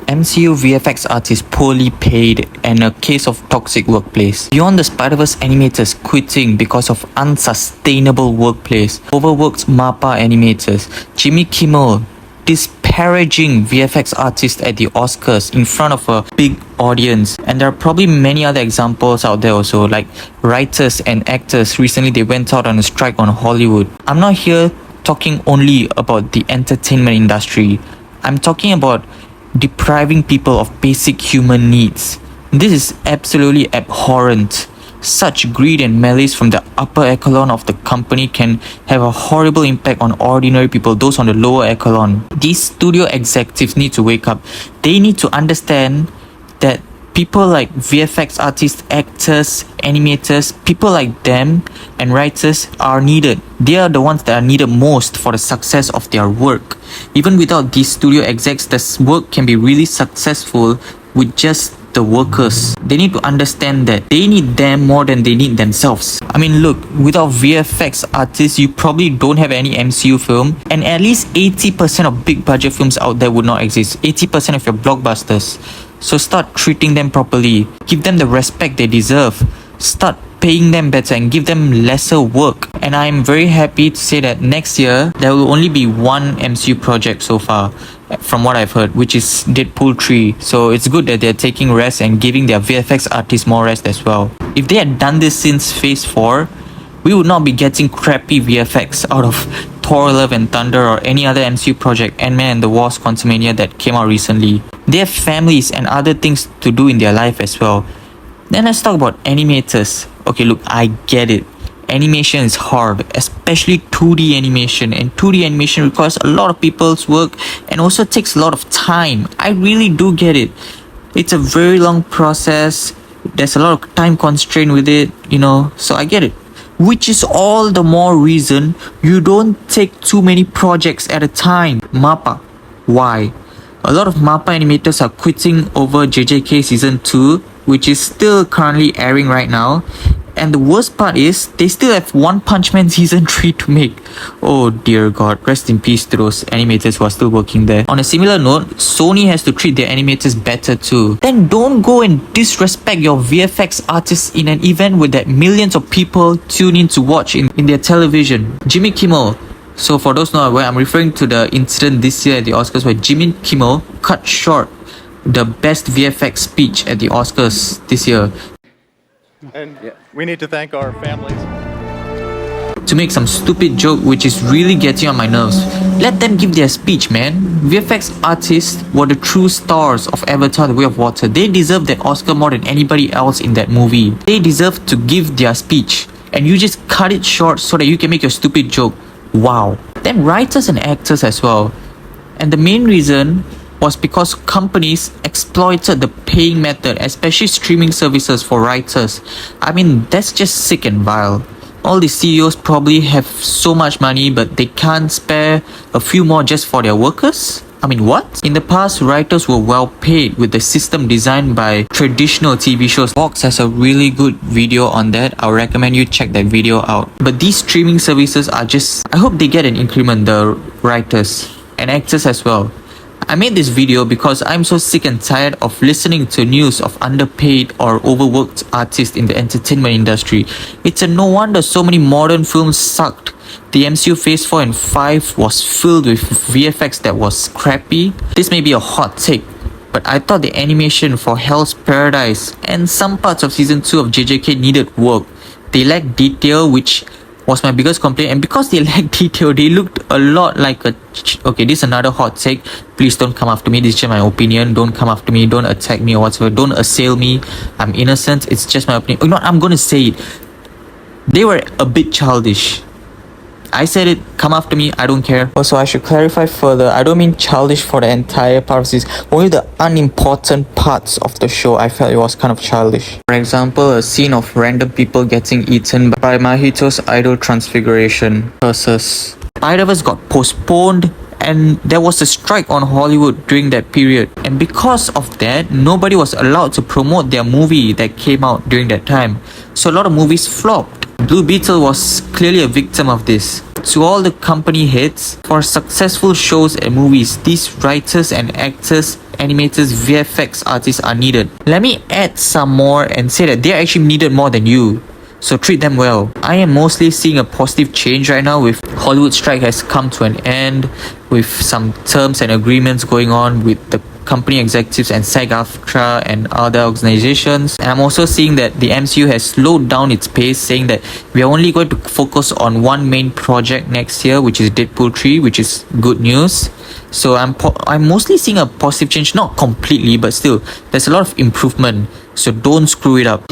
MCU VFX artists poorly paid and a case of toxic workplace. Beyond the Spider-Verse animators quitting because of unsustainable workplace, overworked MAPPA animators, Jimmy Kimmel disparaging VFX artists at the Oscars in front of a big audience, and there are probably many other examples out there also, like writers and actors. Recently they went out on a strike on Hollywood. I'm not here talking only about the entertainment industry. I'm talking about depriving people of basic human needs. This is absolutely abhorrent. Such greed and malice from the upper echelon of the company can have a horrible impact on ordinary people, those on the lower echelon. These studio executives need to wake up. They need to understand that people like VFX artists, actors, animators, people like them and writers are needed. They are the ones that are needed most for the success of their work. Even without these studio execs, the work can be really successful with just the workers. They need to understand that they need them more than they need themselves. I mean, look, without VFX artists, you probably don't have any MCU film, and at least 80% of big budget films out there would not exist. 80% of your blockbusters. So start treating them properly. Give them the respect they deserve. Start paying them better and give them lesser work. And I'm very happy to say that next year there will only be one MCU project so far, from what I've heard, which is Deadpool 3. So it's good that they're taking rest and giving their VFX artists more rest as well. If they had done this since Phase 4, we would not be getting crappy VFX out of Thor Love and Thunder or any other MCU project, Ant-Man and the Wasp: Quantumania, that came out recently. They have families and other things to do in their life as well. Then let's talk about animators. Okay, look, I get it. Animation is hard, especially 2D animation, and 2D animation requires a lot of people's work and also takes a lot of time. I really do get it. It's a very long process. There's a lot of time constraint with it, so I get it. Which is all the more reason you don't take too many projects at a time. MAPPA. Why? A lot of MAPPA animators are quitting over JJK Season 2, which is still currently airing right now. And the worst part is, they still have One Punch Man Season 3 to make. Oh dear god, rest in peace to those animators who are still working there. On a similar note, Sony has to treat their animators better too. Then don't go and disrespect your VFX artists in an event with that millions of people tune in to watch in their television. Jimmy Kimmel. So for those not aware, I'm referring to the incident this year at the Oscars where Jimmy Kimmel cut short the best VFX speech at the Oscars this year. And we need to thank our families. To make some stupid joke which is really getting on my nerves. Let them give their speech, man. VFX artists were the true stars of Avatar: The Way of Water. They deserve that Oscar more than anybody else in that movie. They deserve to give their speech. And you just cut it short so that you can make your stupid joke. Wow. Then writers and actors as well. And the main reason was because companies exploited the paying method, especially streaming services for writers. I mean, that's just sick and vile. All the CEOs probably have so much money, but they can't spare a few more just for their workers? I mean, what? In the past, writers were well paid with the system designed by traditional TV shows. Vox has a really good video on that. I'll recommend you check that video out. But these streaming services are just... I hope they get an increment, the writers and actors as well. I made this video because I'm so sick and tired of listening to news of underpaid or overworked artists in the entertainment industry. It's a no wonder so many modern films sucked. The MCU Phase 4 and 5 was filled with VFX that was crappy. This may be a hot take, but I thought the animation for Hell's Paradise and some parts of Season 2 of JJK needed work. They lacked detail, which was my biggest complaint, and because they lacked detail, they looked a lot like a... Okay, this is another hot take. Please don't come after me. This is just my opinion. Don't come after me. Don't attack me or whatsoever. Don't assail me. I'm innocent. It's just my opinion. You know what? I'm gonna say it. They were a bit childish. I said it. Come after me. I don't care. Also, I should clarify further. I don't mean childish for the entire part of this. Only the unimportant parts of the show I felt it was kind of childish. For example, a scene of random people getting eaten by Mahito's idol transfiguration versus Spider-Verse got postponed, and there was a strike on Hollywood during that period. And because of that, nobody was allowed to promote their movie that came out during that time. So a lot of movies flopped. Blue Beetle was clearly a victim of this. To all the company heads, for successful shows and movies, these writers and actors, animators, VFX artists are needed. Let me add some more and say that they're actually needed more than you. So treat them well. I am mostly seeing a positive change right now with Hollywood strike has come to an end, with some terms and agreements going on with the company executives and SAG-AFTRA and other organizations. And I'm also seeing that the MCU has slowed down its pace, saying that we are only going to focus on one main project next year, which is Deadpool 3, which is good news. So I'm mostly seeing a positive change, not completely, but still there's a lot of improvement. So don't screw it up.